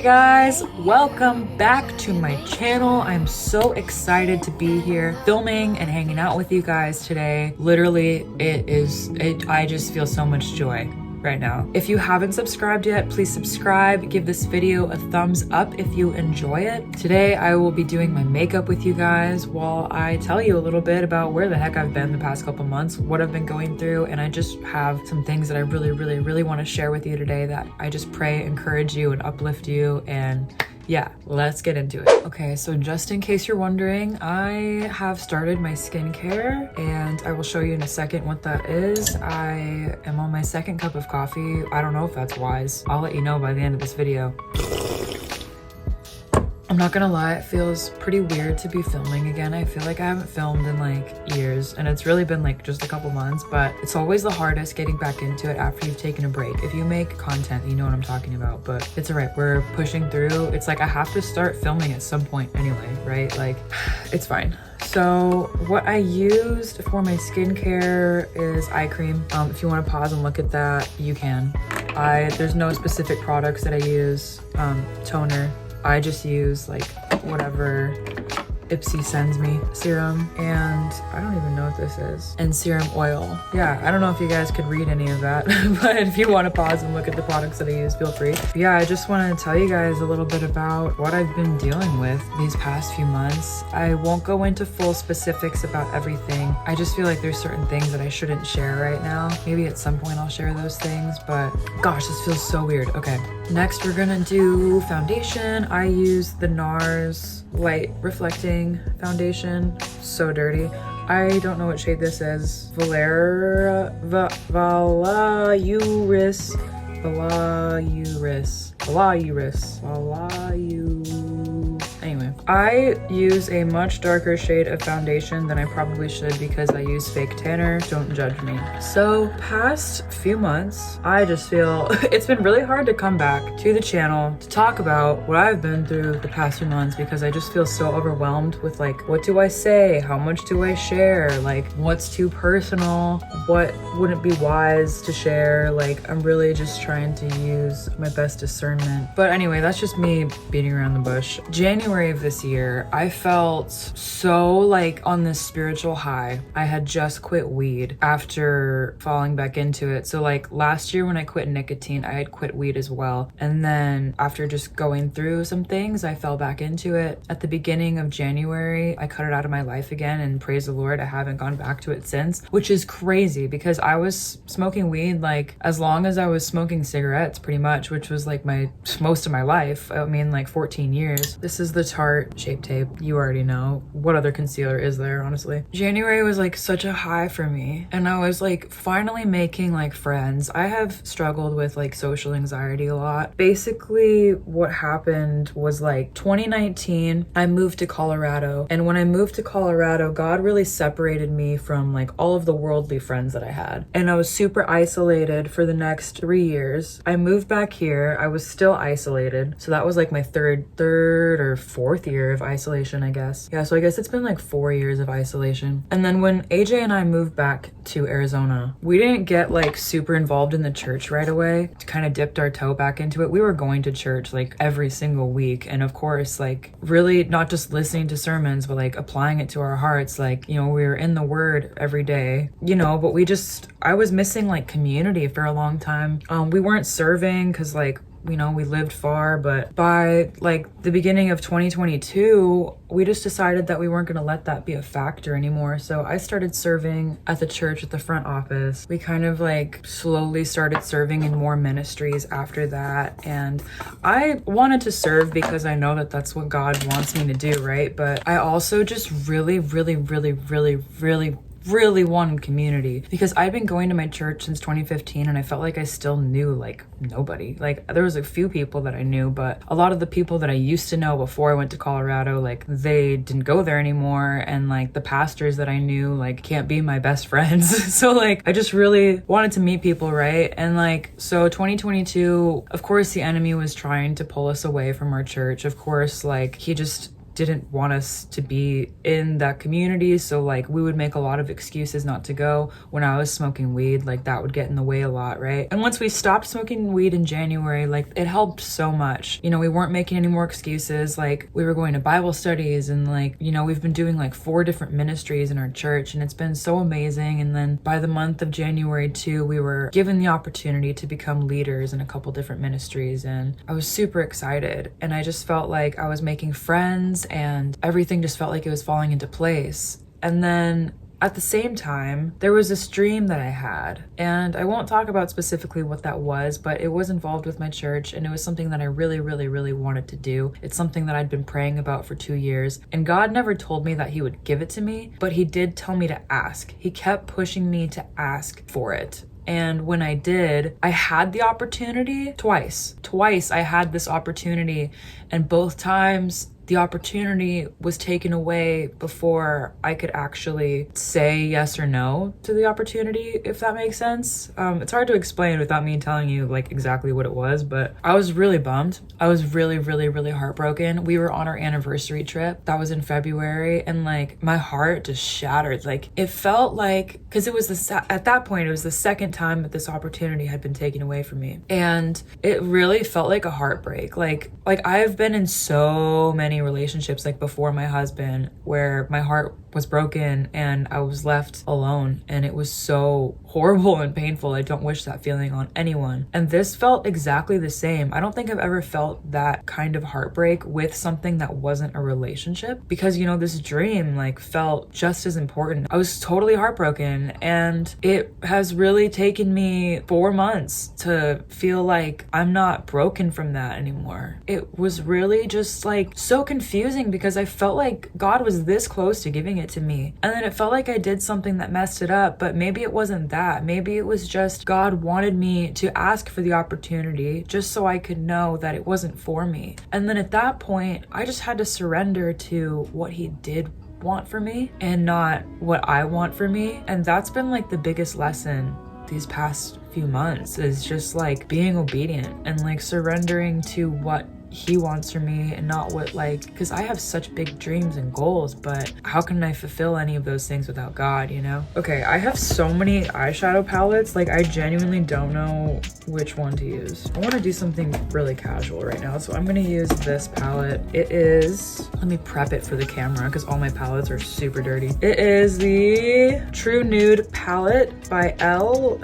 Hey guys, welcome back to my channel. I'm so excited to be here filming and hanging out with you guys today. Literally, I just feel so much joy right now. If you haven't subscribed yet, please subscribe. Give this video a thumbs up if you enjoy it. Today, I will be doing my makeup with you guys while I tell you a little bit about where the heck I've been the past couple months, what I've been going through, and I just have some things that I really want to share with you today that I just pray encourage you and uplift you. And yeah, let's get into it. Okay, so just in case you're wondering, I have started my skincare and I will show you in a second what that is. I am on my second cup of coffee. I don't know if that's wise. I'll let you know by the end of this video. I'm not gonna lie, it feels pretty weird to be filming again. I feel like I haven't filmed in like years and it's really been like just a couple months, but it's always the hardest getting back into it after you've taken a break. If you make content, you know what I'm talking about, but it's all right. We're pushing through. It's like I have to start filming at some point anyway, right? Like, it's fine. So what I used for my skincare is eye cream. If you want to pause and look at that, you can. There's no specific products that I use. Toner. I just use like whatever Ipsy sends me. Serum, and I don't even know what this is. And serum oil. Yeah, I don't know if you guys could read any of that, but if you want to pause and look at the products that I use, feel free. But yeah, I just want to tell you guys a little bit about what I've been dealing with these past few months. I won't go into full specifics about everything. I just feel like there's certain things that I shouldn't share right now. Maybe at some point I'll share those things, but gosh, this feels so weird. Okay, next we're gonna do foundation. I use the NARS Light Reflecting Foundation. So dirty. I don't know what shade this is. Valaurus. Anyway, I use a much darker shade of foundation than I probably should because I use fake tanner. Don't judge me. So past few months, I just feel it's been really hard to come back to the channel to talk about what I've been through the past few months because I just feel so overwhelmed with like, what do I say? How much do I share? Like, what's too personal? What wouldn't be wise to share? Like, I'm really just trying to use my best discernment. But anyway, that's just me beating around the bush. January of this year, I felt so like on this spiritual high. I had just quit weed after falling back into it. So like last year when I quit nicotine, I had quit weed as well. And then after just going through some things, I fell back into it. At the beginning of January, I cut it out of my life again, and praise the Lord, I haven't gone back to it since, which is crazy because I was smoking weed like as long as I was smoking cigarettes pretty much, which was like most of my life. I mean like 14 years. This is the Tarte Shape Tape. You already know. What other concealer is there, honestly? January was like such a high for me, and I was like finally making like friends. I have struggled with like social anxiety a lot. Basically what happened was like 2019, I moved to Colorado, and when I moved to Colorado, God really separated me from like all of the worldly friends that I had, and I was super isolated for the next 3 years. I moved back here. I was still isolated, so that was like my third or fourth year of isolation, I guess. Yeah, so I guess it's been like 4 years of isolation. And then when AJ and I moved back to Arizona, we didn't get like super involved in the church right away. Kind of dipped our toe back into it. We were going to church like every single week, and of course like really not just listening to sermons but like applying it to our hearts. Like, you know, we were in the word every day, you know, but I was missing like community for a long time. We weren't serving because like, you know, we lived far, but by like the beginning of 2022, we just decided that we weren't going to let that be a factor anymore. So I started serving at the church at the front office. We kind of like slowly started serving in more ministries after that. And I wanted to serve because I know that that's what God wants me to do, right? But I also just really wanted community because I'd been going to my church since 2015 and I felt like I still knew like nobody. Like there was a few people that I knew, but a lot of the people that I used to know before I went to Colorado, like they didn't go there anymore, and like the pastors that I knew like can't be my best friends. So like I just really wanted to meet people, right? And like so 2022, of course the enemy was trying to pull us away from our church. Of course, like he just didn't want us to be in that community. So like we would make a lot of excuses not to go. When I was smoking weed, like that would get in the way a lot, right? And once we stopped smoking weed in January, like it helped so much. You know, we weren't making any more excuses. Like we were going to Bible studies and like, you know, we've been doing like 4 different ministries in our church and it's been so amazing. And then by the month of January too, we were given the opportunity to become leaders in a couple different ministries and I was super excited. And I just felt like I was making friends and everything just felt like it was falling into place. And then at the same time, there was this dream that I had, and I won't talk about specifically what that was, but it was involved with my church, and it was something that I really, really, really wanted to do. It's something that I'd been praying about for 2 years, and God never told me that he would give it to me, but he did tell me to ask. He kept pushing me to ask for it. And when I did, I had the opportunity twice. Twice I had this opportunity, and both times the opportunity was taken away before I could actually say yes or no to the opportunity, if that makes sense. It's hard to explain without me telling you like exactly what it was, but I was really bummed. I was really, really, really heartbroken. We were on our anniversary trip. That was in February, and like my heart just shattered. Like it felt like, because it was at that point, it was the second time that this opportunity had been taken away from me. And it really felt like a heartbreak. Like I've been in so many relationships like before my husband where my heart was broken and I was left alone, and it was so horrible and painful. I don't wish that feeling on anyone. And this felt exactly the same. I don't think I've ever felt that kind of heartbreak with something that wasn't a relationship, because you know, this dream like felt just as important. I was totally heartbroken, and it has really taken me 4 months to feel like I'm not broken from that anymore. It was really just like so confusing because I felt like God was this close to giving it to me, and then it felt like I did something that messed it up. But maybe it wasn't that. Maybe it was just God wanted me to ask for the opportunity just so I could know that it wasn't for me. And then at that point I just had to surrender to what he did want for me and not what I want for me. And that's been like the biggest lesson these past few months, is just like being obedient and like surrendering to what he wants from me and not what, like, because I have such big dreams and goals, but how can I fulfill any of those things without God, you know? Okay, I have so many eyeshadow palettes, like I genuinely don't know which one to use. I want to do something really casual right now, so I'm gonna use this palette. It is, let me prep it for the camera because all my palettes are super dirty. It is the True Nude palette by Element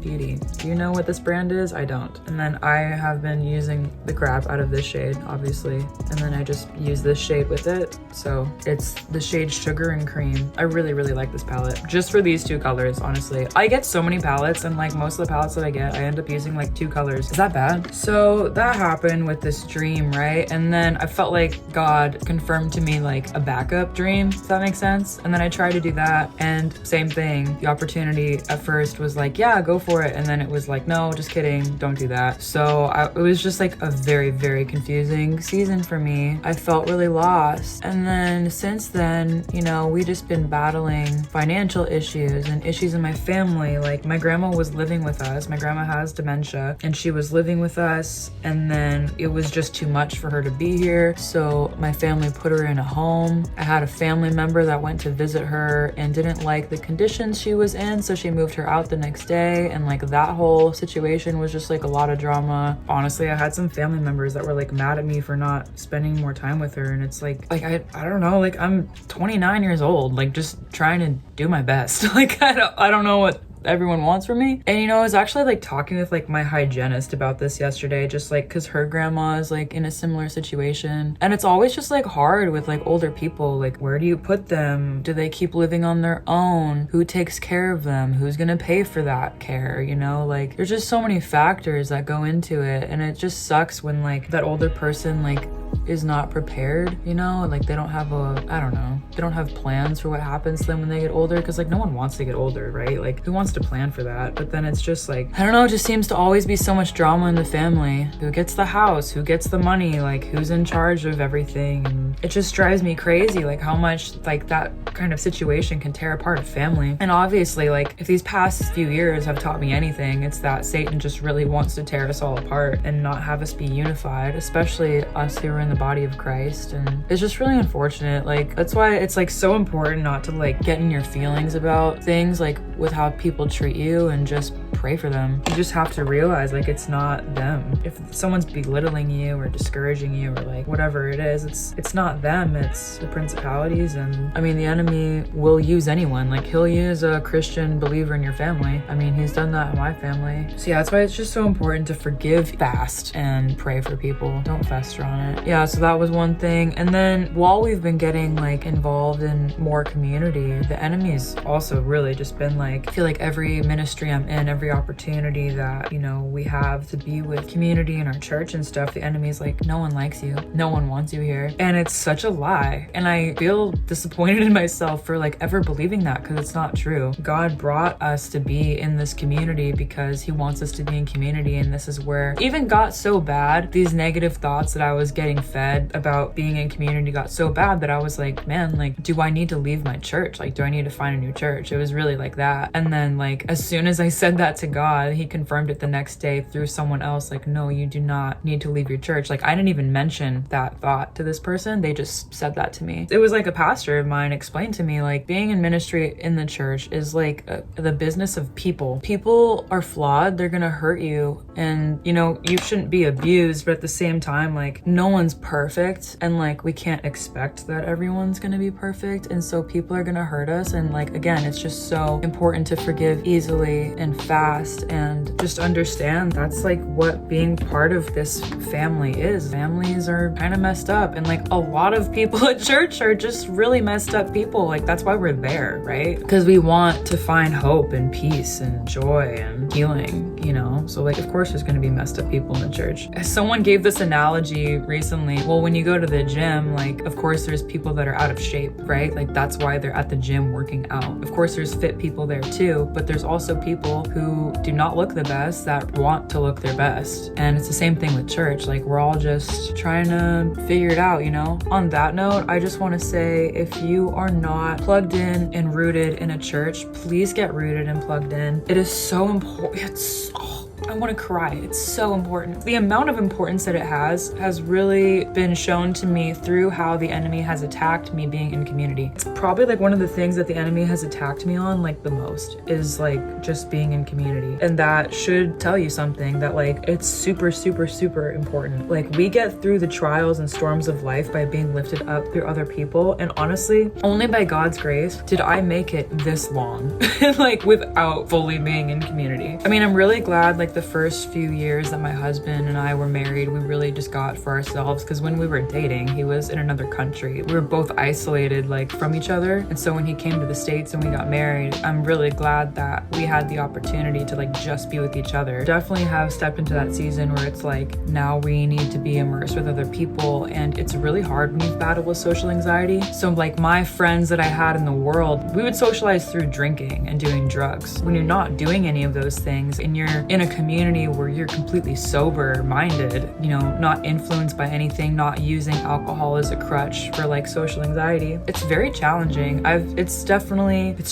Beauty. Do you know what this brand is? I don't. And then I have been using the crap out of this shade, obviously, and then I just use this shade with it. So it's the shade Sugar and Cream. I really, really like this palette just for these 2 colors. Honestly, I get so many palettes, and like most of the palettes that I get, I end up using like 2 colors. Is that bad? So that happened with this dream, right? And then I felt like God confirmed to me like a backup dream, if that makes sense. And then I tried to do that, and same thing. The opportunity at first was like, yeah, go for it, and then it was like, no, just kidding, don't do that. So it was just like a very, very confusing season for me. I felt really lost. And then since then, you know, we just been battling financial issues and issues in my family. Like my grandma was living with us. My grandma has dementia, and she was living with us, and then it was just too much for her to be here. So my family put her in a home. I had a family member that went to visit her and didn't like the conditions she was in, so she moved her out the next day. And like that whole situation was just like a lot of drama. Honestly, I had some family members that were like mad at me for not spending more time with her, and it's like I don't know, like I'm 29 years old, like just trying to do my best. Like I don't know what everyone wants from me. And you know, I was actually like talking with like my hygienist about this yesterday, just like because her grandma is like in a similar situation, and it's always just like hard with like older people. Like, where do you put them? Do they keep living on their own? Who takes care of them? Who's gonna pay for that care? You know, like there's just so many factors that go into it, and it just sucks when like that older person like is not prepared, you know, like they don't have they don't have plans for what happens to them when they get older, because like no one wants to get older, right? Like who wants to plan for that? But then it's just like, I don't know, it just seems to always be so much drama in the family. Who gets the house? Who gets the money? Like who's in charge of everything? And it just drives me crazy, like how much like that kind of situation can tear apart a family. And obviously, like if these past few years have taught me anything, it's that Satan just really wants to tear us all apart and not have us be unified, especially us who are in the body of Christ. And it's just really unfortunate. Like, that's why it's like so important not to like get in your feelings about things, like with how people treat you, and just pray for them. You just have to realize like it's not them. If someone's belittling you or discouraging you or like whatever it is, it's not them, it's the principalities. And I mean, the enemy will use anyone. Like, he'll use a Christian believer in your family. I mean, he's done that in my family. So yeah, that's why it's just so important to forgive fast and pray for people. Don't fester on it. Yeah, so that was one thing. And then while we've been getting like involved in more community, the enemy's also really just been like, I feel like every ministry I'm in, every opportunity that, you know, we have to be with community in our church and stuff, the enemy's like, no one likes you, no one wants you here. And it's such a lie. And I feel disappointed in myself for like ever believing that, because it's not true. God brought us to be in this community because he wants us to be in community. And this is where it even got so bad, these negative thoughts that I was getting fed about being in community got so bad that I was like, man, like, do I need to leave my church? Like, do I need to find a new church? It was really like that. And then like, as soon as I said that to God, he confirmed it the next day through someone else. Like, no, you do not need to leave your church. Like, I didn't even mention that thought to this person. They just said that to me. It was like a pastor of mine explained to me, like, being in ministry in the church is like the business of people. People are flawed. They're gonna hurt you. And, you know, you shouldn't be abused, but at the same time, like, no one's perfect. And like, we can't expect that everyone's gonna be perfect. And so people are gonna hurt us. And like, again, it's just so important to forgive easily and fast, and just understand that's like what being part of this family is. Families are kind of messed up, and like a lot of people at church are just really messed up people. Like, that's why we're there, right? Because we want to find hope and peace and joy and healing, you know? So like, of course there's going to be messed up people in the church. Someone gave this analogy recently. Well, when you go to the gym, like, of course there's people that are out of shape, right? Like, that's why they're at the gym working out. Of course there's fit people there too, but there's also people who do not look the best that want to look their best. And it's the same thing with church. Like, we're all just trying to figure it out, you know? On that note, I just want to say, if you are not plugged in and rooted in a church, please get rooted and plugged in. It is so important. I want to cry. It's so important. The amount of importance that it has really been shown to me through how the enemy has attacked me being in community. It's probably like one of the things that the enemy has attacked me on like the most is like just being in community. And that should tell you something, that like it's super, super, super important. Like, we get through the trials and storms of life by being lifted up through other people. And honestly, only by God's grace did I make it this long, like without fully being in community. I mean, I'm really glad like the first few years that my husband and I were married, we really just got for ourselves, because when we were dating, he was in another country. We were both isolated like from each other. And so when he came to the States and we got married, I'm really glad that we had the opportunity to like just be with each other. Definitely have stepped into that season where it's like, now we need to be immersed with other people, and it's really hard when you battle with social anxiety. So like, my friends that I had in the world, we would socialize through drinking and doing drugs. When you're not doing any of those things and you're in a community where you're completely sober minded, you know, not influenced by anything, not using alcohol as a crutch for like social anxiety, it's very challenging. It's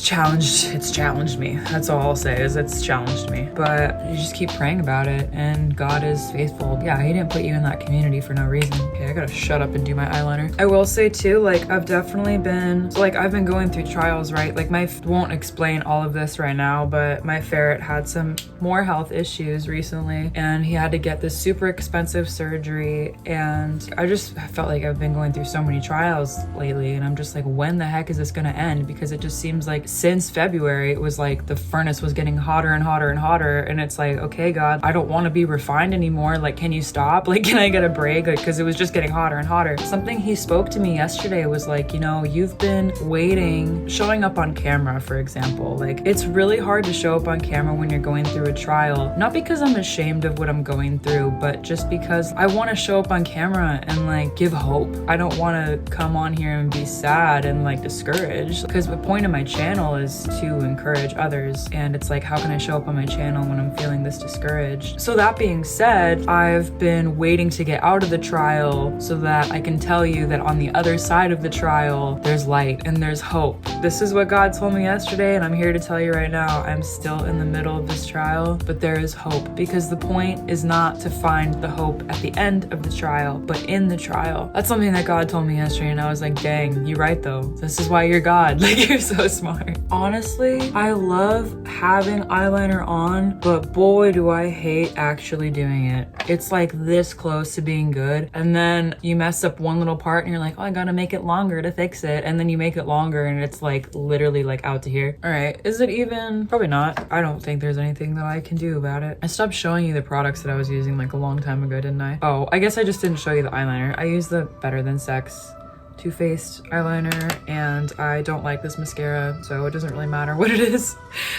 challenged me. That's all I'll say, is it's challenged me. But you just keep praying about it, and God is faithful. Yeah, he didn't put you in that community for no reason. Okay, I gotta shut up and do my eyeliner. I will say too, like, I've definitely been, so like, I've been going through trials, right? Like, won't explain all of this right now, but my ferret had some more health issues recently, and he had to get this super expensive surgery. And I just felt like I've been going through so many trials lately, and I'm just like, when the heck is this gonna end? Because it just seems like since February, it was like the furnace was getting hotter and hotter and hotter. And it's like, okay, God, I don't want to be refined anymore. Like, can you stop? Like, can I get a break? Like, because it was just getting hotter and hotter. Something he spoke to me yesterday was like, you know, you've been waiting, showing up on camera, for example. Like, it's really hard to show up on camera when you're going through a trial. Not because I'm ashamed of what I'm going through, but just because I want to show up on camera and like give hope. I don't want to come on here and be sad and like discouraged, because the point of my channel is to encourage others. And it's like, how can I show up on my channel when I'm feeling this discouraged? So that being said, I've been waiting to get out of the trial so that I can tell you that on the other side of the trial, there's light and there's hope. This is what God told me yesterday, and I'm here to tell you right now, I'm still in the middle of this trial, but there is is hope, because the point is not to find the hope at the end of the trial, but in the trial. That's something that God told me yesterday, and I was like, dang, you're right though. This is why you're God. Like, you're so smart. Honestly, I love having eyeliner on, but boy, do I hate actually doing it. It's like this close to being good, and then you mess up one little part and you're like, oh, I gotta make it longer to fix it, and then you make it longer and it's like literally like out to here. All right, is it even? Probably not. I don't think there's anything that I can do about it. I stopped showing you the products that I was using like a long time ago, didn't I? Oh, I guess I just didn't show you the eyeliner. I use the Better Than Sex Too Faced eyeliner, and I don't like this mascara, so it doesn't really matter what it is.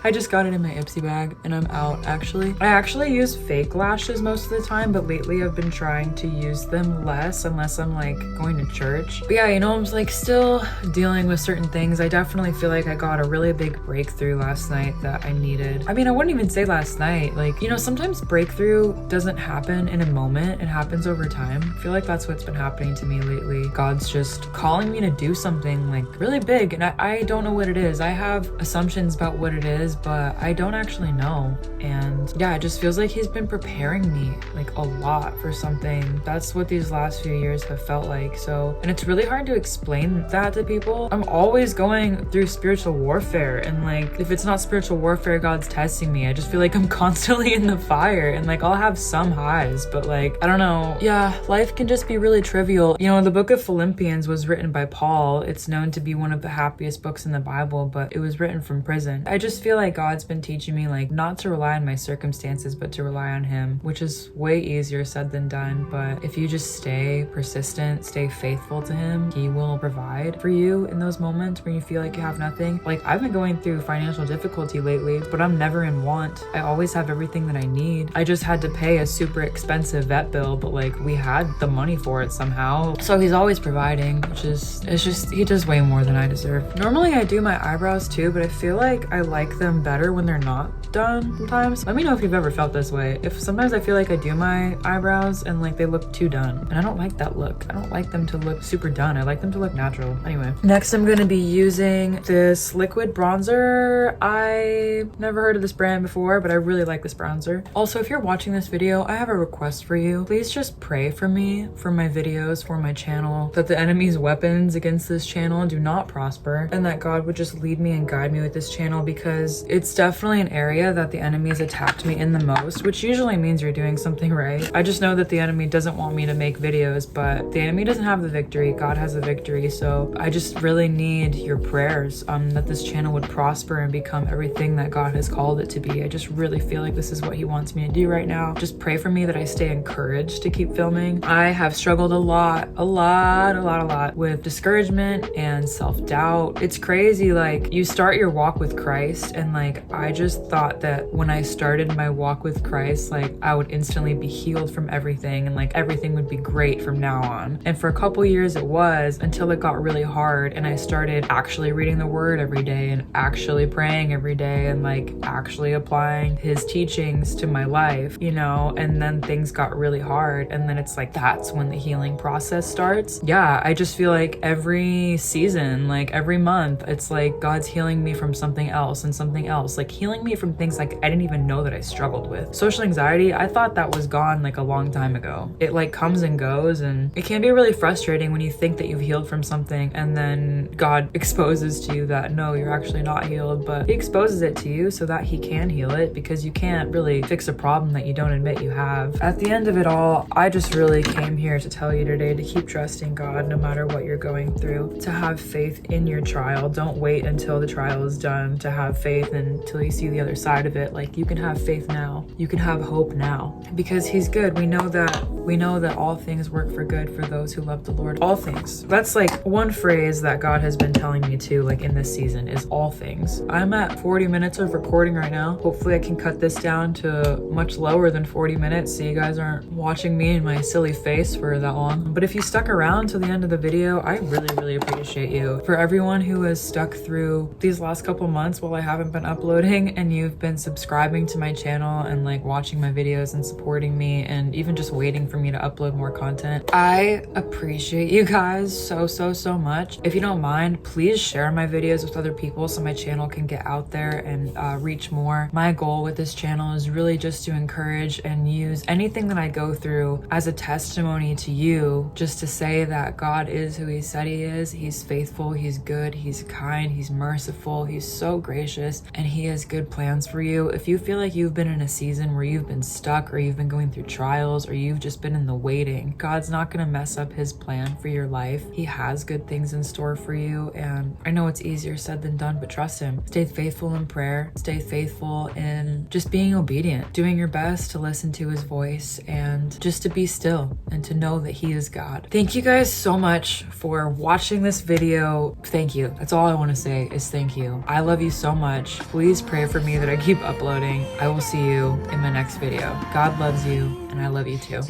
I just got it in my Ipsy bag and I'm out. Actually, I actually use fake lashes most of the time, but lately I've been trying to use them less unless I'm like going to church. But yeah, you know, I'm like still dealing with certain things. I definitely feel like I got a really big breakthrough last night that I needed. I mean, I wouldn't even say last night. Like, you know, sometimes breakthrough doesn't happen in a moment, it happens over time. I feel like that's what's been happening to me lately. God's just calling me to do something like really big, and I don't know what it is. I have assumptions about what it is, but I don't actually know. And yeah, it just feels like he's been preparing me like a lot for something. That's what these last few years have felt like. So, and it's really hard to explain that to people. I'm always going through spiritual warfare, and like if it's not spiritual warfare, God's testing me. I just feel like I'm constantly in the fire, and like I'll have some highs, but like I don't know. Yeah, life can just be really trivial. You know, the book of Philippians was written by Paul. It's known to be one of the happiest books in the Bible, but it was written from prison. I just feel like God's been teaching me like not to rely on my circumstances, but to rely on him, which is way easier said than done. But if you just stay persistent, stay faithful to him, he will provide for you in those moments where you feel like you have nothing. Like, I've been going through financial difficulty lately, but I'm never in want. I always have everything that I need. I just had to pay a super expensive vet bill, but like we had the money for it somehow. So he's always providing, which is it's just, he does way more than I deserve. Normally I do my eyebrows too, but I feel like I like them better when they're not done sometimes. Let me know if you've ever felt this way. If sometimes I feel like I do my eyebrows and like they look too done, and I don't like that look. I don't like them to look super done. I like them to look natural. Anyway, next I'm gonna be using this liquid bronzer. I never heard of this brand before, but I really like this bronzer. Also, if you're watching this video, I have a request for you. Please just pray for me, for my videos, for my channel, that the enemy's weapons against this channel do not prosper, and that God would just lead me and guide me with this channel, because it's definitely an area that the enemy's attacked me in the most, which usually means you're doing something right. I just know that the enemy doesn't want me to make videos, but the enemy doesn't have the victory. God has the victory. So I just really need your prayers that this channel would prosper and become everything that God has called it to be. I just really feel like this is what he wants me to do right now. Just pray for me that I stay encouraged to keep filming. I have struggled a lot with discouragement and self-doubt. It's crazy. Like, you start your walk with Christ, and like I just thought that when I started my walk with Christ, like I would instantly be healed from everything, and like everything would be great from now on. And for a couple years it was, until it got really hard and I started actually reading the word every day and actually praying every day and like actually applying his teachings to my life, you know. And then things got really hard, and then it's like that's when the healing process starts. Yeah, I just feel like every season, like every month, it's like God's healing me from something else and something else, like healing me from things like I didn't even know that I struggled with. Social anxiety, I thought that was gone like a long time ago. It like comes and goes, and it can be really frustrating when you think that you've healed from something and then God exposes to you that no, you're actually not healed. But he exposes it to you so that he can heal it, because you can't really fix a problem that you don't admit you have. At the end of it all, I just really came here to tell you today to keep trusting God no matter what you're going through, to have faith in your trial. Don't wait until the trial is done to have faith until you see the other side of it. Like, you can have faith now. You can have hope now, because he's good. We know that all things work for good for those who love the Lord. All things. That's like one phrase that God has been telling me to, like in this season, is all things. I'm at 40 minutes of recording right now. Hopefully I can cut this down to much lower than 40 minutes so you guys aren't watching me and my silly face for that long. But if you stuck around to the end of the video, I really appreciate you. For everyone who has stuck through these last couple months while I haven't been uploading, and you've been subscribing to my channel and like watching my videos and supporting me and even just waiting for me to upload more content, I appreciate you guys so much. If you don't mind, please share my videos with other people so my channel can get out there and reach more. My goal with this channel is really just to encourage and use anything that I go through as a testimony to you, just to say that God is who he said he is. He's faithful, he's good, he's kind, he's merciful, he's so gracious, and he has good plans for you. If you feel like you've been in a season where you've been stuck, or you've been going through trials, or you've just been in the waiting, God's not gonna mess up his plan for your life. He has good things in store for you, and I know it's easier said than done, but trust him. Stay faithful in prayer, stay faithful in just being obedient, doing your best to listen to his voice, and just to be still and to know that he is God. Thank you guys so much for watching this video. Thank you. That's all I want to say is thank you. I love you so much. Please pray for me that I keep uploading. I will see you in my next video. God loves you, and I love you too.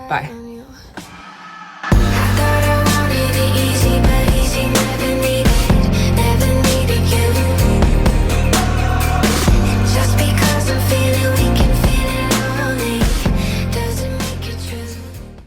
Bye.